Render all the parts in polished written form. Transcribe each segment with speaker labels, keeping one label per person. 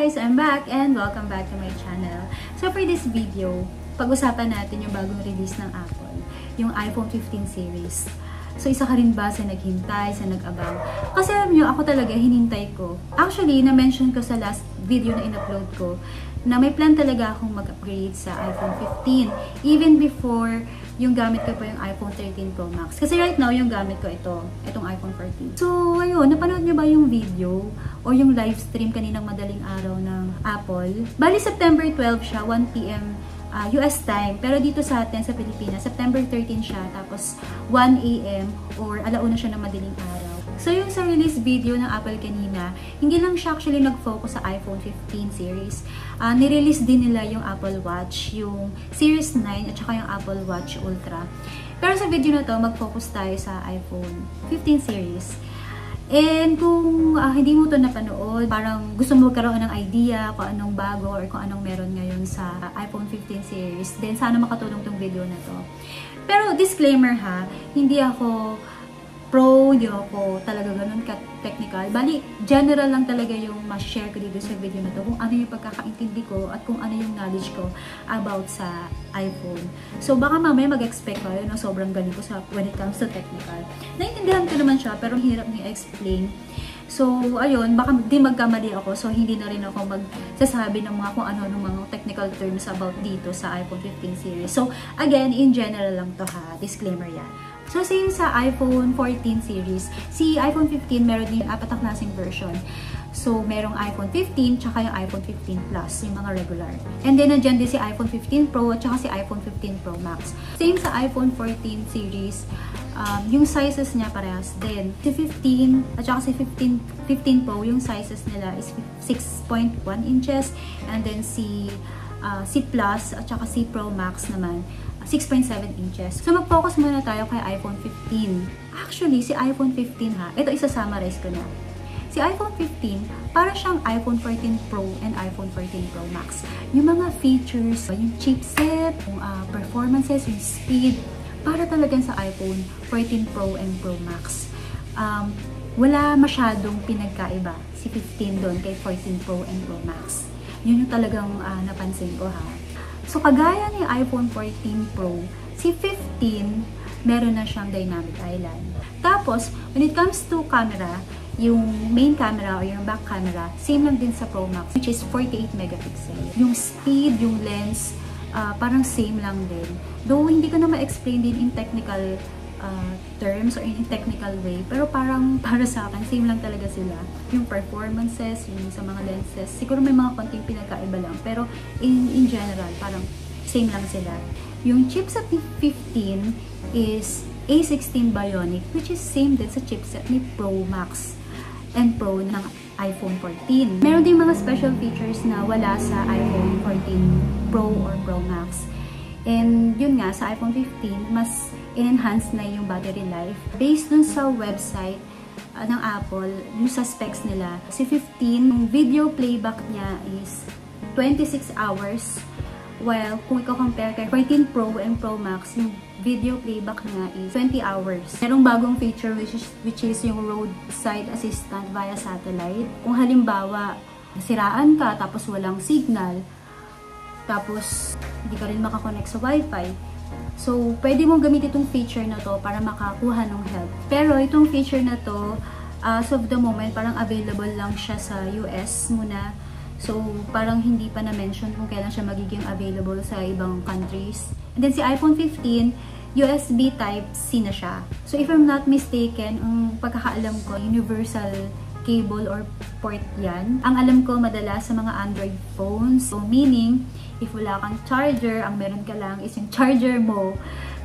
Speaker 1: guys! I'm back and welcome back to my channel. So for this video, pag-usapan natin yung bagong release ng Apple, yung iPhone 15 series. So isa ka rin ba sa naghintay, sa nag-abang? Kasi alam nyo, ako talaga hinintay ko. Actually, na-mention ko sa last video na in-upload ko na may plan talaga akong mag-upgrade sa iPhone 15 even before yung gamit ko pa yung iPhone 13 Pro Max. Kasi right now, yung gamit ko itong iPhone 14. So, ayun, napanood nyo ba yung video o yung live stream kaninang madaling araw ng Apple? Bali, September 12 siya, 1 PM US time. Pero dito sa atin, sa Pilipinas, September 13 siya, tapos 1 AM or alauna siya ng madaling araw. So, yung sa release video ng Apple kanina, hindi lang siya actually nag-focus sa iPhone 15 series. Nirelease din nila yung Apple Watch, yung Series 9 at saka yung Apple Watch Ultra. Pero sa video na to, mag-focus tayo sa iPhone 15 series. And kung hindi mo to napanood, parang gusto mo magkaroon ng idea kung anong bago or kung anong meron ngayon sa iPhone 15 series, then sana makatulong tong video na to. Pero disclaimer ha, hindi ako pro, hindi ako talaga ganun ka-technical. Bali, general lang talaga yung ma-share ko dito sa video na to, kung ano yung pagkakaintindi ko at kung ano yung knowledge ko about sa iPhone. So, baka mamaya mag-expect kayo na sobrang galing ko sa when it comes to technical. Naintindihan ko naman siya, pero hirap niya explain. So, ayun, baka di magkamali ako. So, hindi na rin ako magsasabi ng mga kung ano ng mga technical terms about dito sa iPhone 15 series. So, again, in general lang to ha. Disclaimer yan. So, same sa iPhone 14 series, si iPhone 15 meron din apat na klaseng version. So, merong iPhone 15, tsaka yung iPhone 15 Plus, yung mga regular. And then, nandiyan din si iPhone 15 Pro, at tsaka si iPhone 15 Pro Max. Same sa iPhone 14 series, yung sizes niya parehas din. Si 15, at tsaka si 15 Pro, yung sizes nila is 6.1 inches. And then, si Plus, at tsaka si Pro Max naman, 6.7 inches. So, mag-focus muna tayo kay iPhone 15. Actually, si iPhone 15 ha, ito isa-summarize ko na. Si iPhone 15, para siyang iPhone 14 Pro and iPhone 14 Pro Max. Yung mga features, yung chipset, yung performances, yung speed, para talagang sa iPhone 14 Pro and Pro Max. Wala masyadong pinagkaiba si 15 doon kay 14 Pro and Pro Max. Yun yung talagang napansin ko ha. So, kagaya ni iPhone 14 Pro, si 15, meron na siyang dynamic island. Tapos, when it comes to camera, yung main camera o yung back camera, same lang din sa Pro Max, which is 48 megapixel. Yung speed, yung lens, parang same lang din. Though, hindi ko na ma-explain din in technical terms or in technical way, pero parang para sa akin, same lang talaga sila. Yung performances, yung sa mga lenses, siguro may mga konting pinagkaiba lang, pero in general, parang same lang sila. Yung chipset ni 15 is A16 Bionic, which is same din sa chipset ni Pro Max and Pro ng iPhone 14. Meron ding mga special features na wala sa iPhone 14 Pro or Pro Max. And yun nga, sa iPhone 15, mas enhance na yung battery life. Based dun sa website ng Apple, yung sa specs nila, si 15, yung video playback niya is 26 hours. While kung i-compare kay 14 Pro and Pro Max, yung video playback niya is 20 hours. Merong bagong feature which is yung roadside assistant via satellite. Kung halimbawa, nasiraan ka tapos walang signal, tapos hindi ka rin makakonect sa Wi-Fi. So, pwede mong gamitin itong feature na to para makakuha ng help. Pero itong feature na to, as of the moment, parang available lang siya sa US muna. So, parang hindi pa na-mention kung kailan siya magiging available sa ibang countries. And then si iPhone 15, USB Type-C na siya. So, if I'm not mistaken, ang pagkakaalam ko, universal cable or port yan. Ang alam ko madalas sa mga Android phones. So, meaning, if wala kang charger, ang meron ka lang is yung charger mo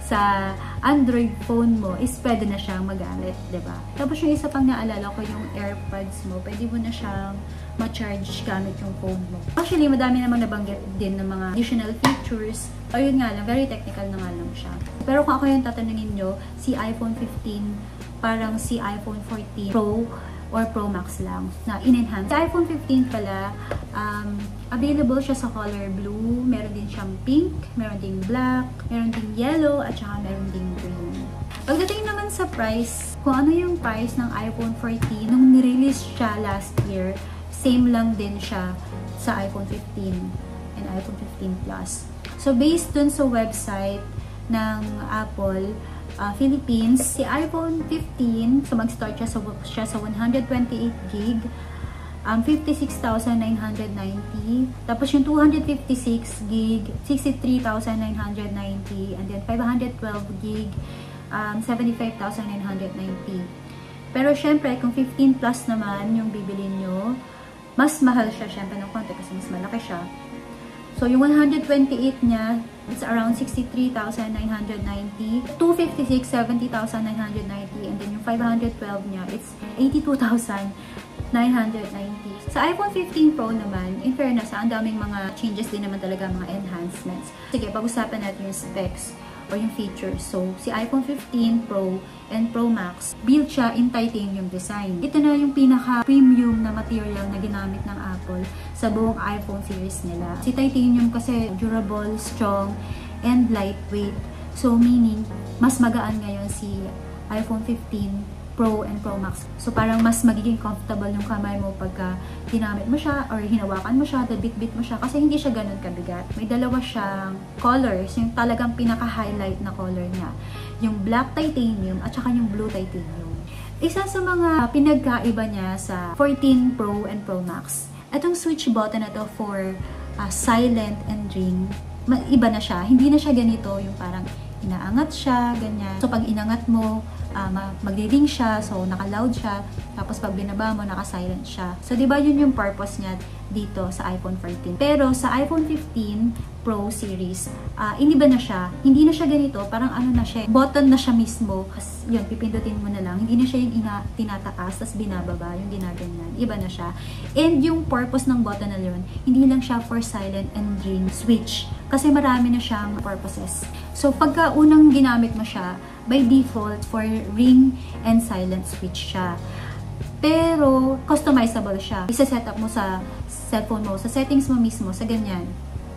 Speaker 1: sa Android phone mo, is pwede na siyang magamit, diba? Tapos yung isa pang naalala ko, yung AirPods mo, pwede mo na siyang ma-charge gamit yung phone mo. Actually, madami namang nabanggit din ng mga additional features. Ayun nga lang, very technical na nga lang siya. Pero kung ako yung tatanungin nyo, si iPhone 15, parang si iPhone 14 Pro or Pro Max lang na in-enhance. Sa iPhone 15 pala, available siya sa color blue, meron din siyang pink, meron ding black, meron ding yellow, at saka meron ding green. Pagdating naman sa price, kung ano yung price ng iPhone 14 nung nirelease siya last year, same lang din siya sa iPhone 15 and iPhone 15 Plus. So, based dun sa website ng Apple Philippines, si iPhone 15, so mag-start siya sa 128 gig, 56,990. Tapos yung 256 gig, 63,990. And then 512 gig, 75,990. Pero syempre, kung 15 plus naman yung bibilin nyo, mas mahal siya syempre ng konti kasi mas malaki siya. So, yung 128 niya, it's around 63,990. 256, 70,990. And then yung 512 niya, it's 82,990. Sa iPhone 15 Pro naman, in fairness, ang daming mga changes din naman talaga, mga enhancements. Sige, pag-usapan natin yung specs or yung features. So, si iPhone 15 Pro and Pro Max, build siya in titanium design. Ito na yung pinaka-premium na material na ginamit ng Apple sa buong iPhone series nila. Si titanium kasi durable, strong, and lightweight. So, meaning, mas magaan ngayon si iPhone 15 Pro and Pro Max. So, parang mas magiging comfortable yung kamay mo pagka ginamit mo siya or hinawakan mo siya, bit-bit mo siya kasi hindi siya ganun kabigat. May dalawa siyang colors, yung talagang pinaka-highlight na color niya. Yung black titanium at saka yung blue titanium. Isa sa mga pinagkaiba niya sa 14 Pro and Pro Max, itong switch button na to for silent and ring, iba na siya. Hindi na siya ganito, yung parang inaangat siya, ganyan. So, pag inangat mo, magdi-ring siya, so naka-loud siya, tapos pag binaba mo, naka-silent siya. So, di ba yun yung purpose niya dito sa iPhone 14. Pero sa iPhone 15 Pro series, iniba na siya. Hindi na siya ganito, parang ano na siya, button na siya mismo. Yun, pipindutin mo na lang. Hindi na siya yung tinataas, tapos binababa, yung ginaganyan. Iba na siya. And yung purpose ng button na yun, hindi lang siya for silent and ring switch. Kasi marami na siyang purposes. So, pagka unang ginamit mo siya, by default, for ring and silent switch siya. Pero, customizable siya. Isa-set up mo sa cellphone mo, sa settings mo mismo, sa ganyan.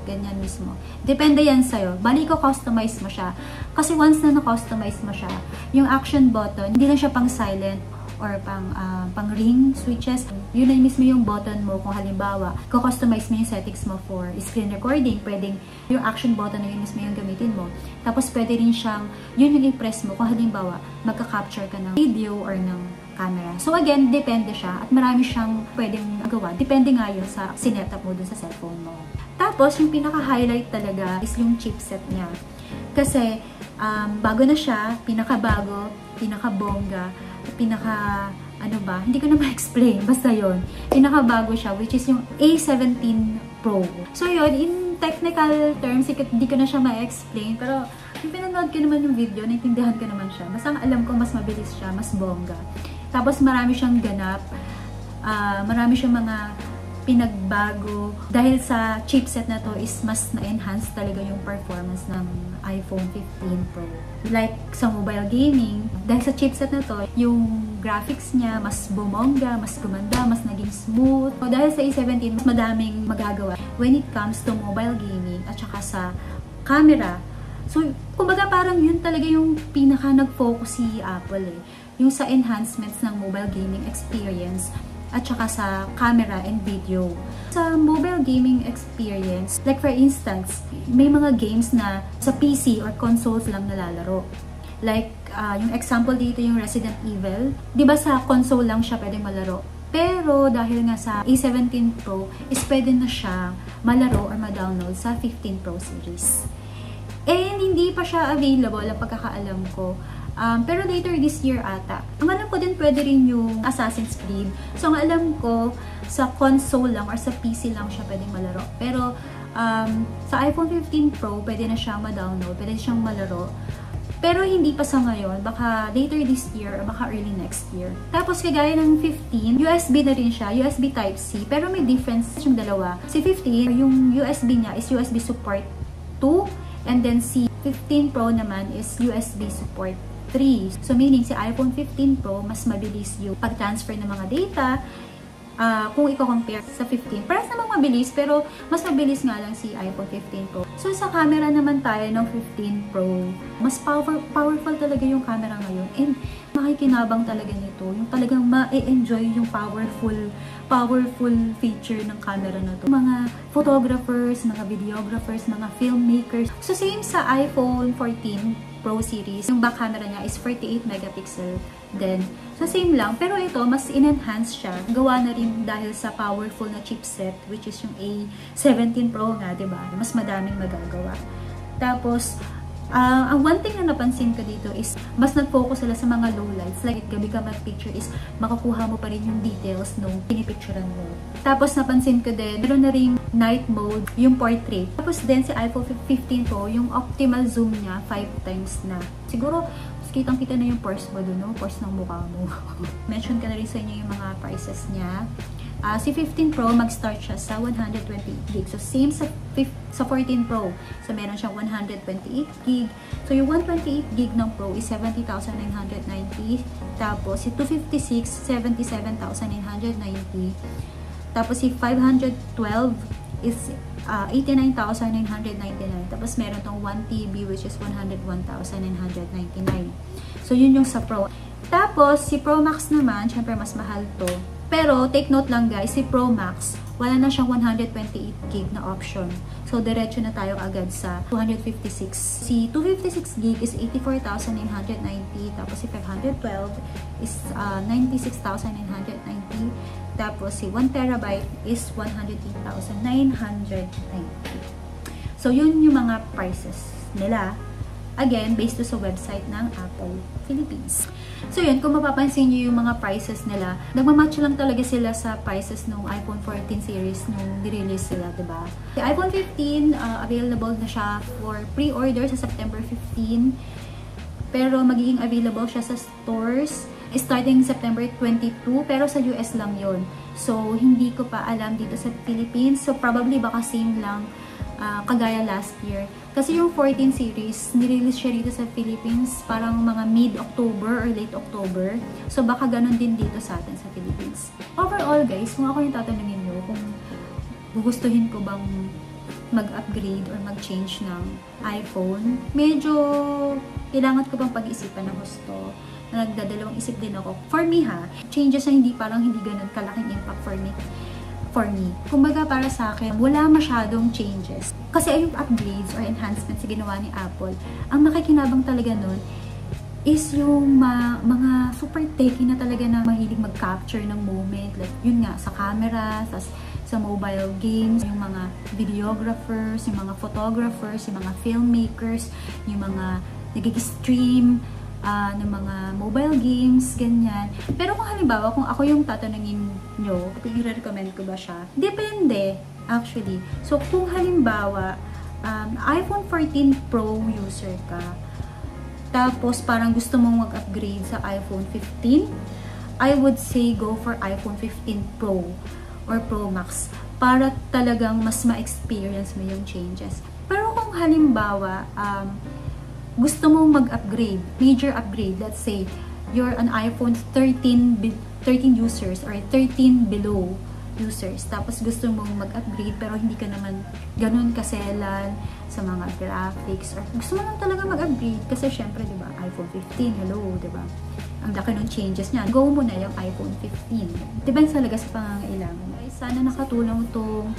Speaker 1: Ganyan mismo. Depende yan sa'yo. Bali ko, customize mo siya. Kasi once na na-customize mo siya, yung action button, hindi lang siya pang silent or pang ring switches. Yun na mismo yung button mo kung halimbawa, customize mo yung settings mo for screen recording. Pwedeng yung action button na yun mismo yung gamitin mo. Tapos pwede rin siyang, yun yung i-press mo kung halimbawa, magka-capture ka ng video or ng camera. So again, depende siya at marami siyang pwedeng magawa. Depende nga yun sa sinetup mo dun sa cellphone mo. Tapos, yung pinaka-highlight talaga is yung chipset niya. Kasi, bago na siya, pinaka-bago, pinaka-bongga, ano ba, hindi ko na ma-explain, basta yun. Pinaka-bago siya, which is yung A17 Pro. So yun, in technical terms, hindi ko na siya ma-explain, pero yung pinanood ko naman yung video, naintindihan ko naman siya. Basta alam ko, mas mabilis siya, mas bongga. Tapos marami siyang ganap, marami siyang mga pinagbago. Dahil sa chipset na to is mas na-enhance talaga yung performance ng iPhone 15 Pro. Like sa mobile gaming, dahil sa chipset na to, yung graphics niya mas bumongga, mas gumanda, mas naging smooth. So, dahil sa A17, mas madaming magagawa when it comes to mobile gaming at saka sa camera. So, kumbaga parang yun talaga yung pinaka nag-focus si Apple eh. Yung sa enhancements ng mobile gaming experience at saka sa camera and video. Sa mobile gaming experience, like for instance, may mga games na sa PC or consoles lang nalalaro. Like, yung example dito yung Resident Evil. Diba sa console lang siya pwedeng malaro? Pero dahil nga sa A17 Pro, is pwede na siya malaro or ma-download sa 15 Pro series. And hindi pa siya available ang pagkakaalam ko. Pero later this year ata. Ang alam ko din pwede rin yung Assassin's Creed. So ang alam ko sa console lang or sa PC lang siya pwedeng malaro. Pero sa iPhone 15 Pro pwede na siyang ma-download, pwede siyang malaro. Pero hindi pa sa ngayon, baka later this year or baka early next year. Tapos kagaya ng 15, USB na rin siya, USB Type-C. Pero may difference yung dalawa. Si 15, yung USB niya is USB support 2 and then si 15 Pro naman is USB support 3. So, meaning si iPhone 15 Pro, mas mabilis yung pag-transfer ng mga data kung i-compare sa 15. Parang namang mabilis, pero mas mabilis nga lang si iPhone 15 Pro. So, sa camera naman tayo ng 15 Pro, mas powerful talaga yung camera ngayon. And makikinabang talaga nito. Yung talagang ma-enjoy yung powerful feature ng camera na to. Mga photographers, mga videographers, mga filmmakers. So same sa iPhone 14 Pro series, yung back camera niya is 48 megapixel then. So same lang, pero ito mas in-enhance siya. Gawa na rin dahil sa powerful na chipset which is yung A17 Pro nga, 'di ba? Mas madaming magagawa. Tapos ang one thing na napansin ko dito is mas nag-focus sila sa mga low lights. Like gabi ka mag-picture is makukuha mo pa rin yung details nung pinipicturean mo. Tapos napansin ko din, meron na ring night mode, yung portrait. Tapos din si iPhone 15 Pro, yung optimal zoom niya 5 times na. Siguro kitang-kita na yung pores mo doon, no? Pores ng mukha mo. Mention ka na rin sa inyo yung mga prices niya. Si 15 Pro, mag-start siya sa 128 gig. So, same sa 14 Pro. So, meron siyang 128 gig. So, yung 128 gig ng Pro is 70,990. Tapos, si 256, 77,990. Tapos, si 512 is 89,999. Tapos, meron tong 1 TB which is 101,999. So, yun yung sa Pro. Tapos, si Pro Max naman, syempre mas mahal to. Pero, take note lang guys, si Pro Max, wala na siyang 128 gig na option. So, diretso na tayo agad sa 256. Si 256 gig is 84,990. Tapos, si 512 is 96,990. Tapos, si 1 terabyte is 108,990. So, yun yung mga prices nila. Again, based to sa website ng Apple Philippines. So yun, kung mapapansin nyo yung mga prices nila, nagmamatch lang talaga sila sa prices ng iPhone 14 series nung nirelease sila, diba? The iPhone 15, available na siya for pre-order sa September 15. Pero magiging available siya sa stores starting September 22. Pero sa US lang yon. So, hindi ko pa alam dito sa Philippines. So, probably baka same lang kagaya last year. Kasi yung 14 series, nirelease siya dito sa Philippines parang mga mid-October or late October. So, baka ganun din dito sa atin sa Philippines. Overall, guys, kung ako yung tatanungin nyo, kung gugustuhin ko bang mag-upgrade or mag-change ng iPhone, medyo kailangan ko bang pag-isipan ng gusto. Nagdadalawang isip din ako. For me ha, changes na hindi ganun kalaking impact for me. Kumbaga para sa akin, wala masyadong changes. Kasi yung upgrades or enhancements na ginawa ni Apple, ang makikinabang talaga nun is yung mga super techy na talaga na mahilig mag-capture ng moment. Like, yun nga, sa camera, sa mobile games, yung mga videographers, yung mga photographers, yung mga filmmakers, yung mga nagig-stream, ng mga mobile games, ganyan. Pero kung halimbawa, kung ako yung tatanungin nyo, i-recommend ko ba siya? Depende, actually. So, kung halimbawa, iPhone 14 Pro user ka, tapos parang gusto mong mag-upgrade sa iPhone 15, I would say go for iPhone 15 Pro or Pro Max para talagang mas ma-experience mo yung changes. Pero kung halimbawa, gusto mong mag-upgrade, major upgrade, let's say, you're an iPhone 13 users or 13 below users, tapos gusto mong mag-upgrade pero hindi ka naman ganun kaselan sa mga graphics, or gusto mo lang talaga mag-upgrade kasi syempre, diba, iPhone 15, hello, diba? Ang laki ng changes niya. Go mo na yung iPhone 15. Depende talaga sa pangangailangan. Sana nakatulong itong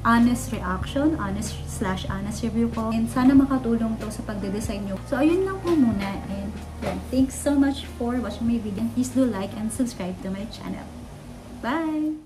Speaker 1: honest reaction, honest/honest review ko. And sana makatulong to sa pagde-design nyo. So, ayun lang po muna. And yeah, thanks so much for watching my video. Please do like and subscribe to my channel. Bye!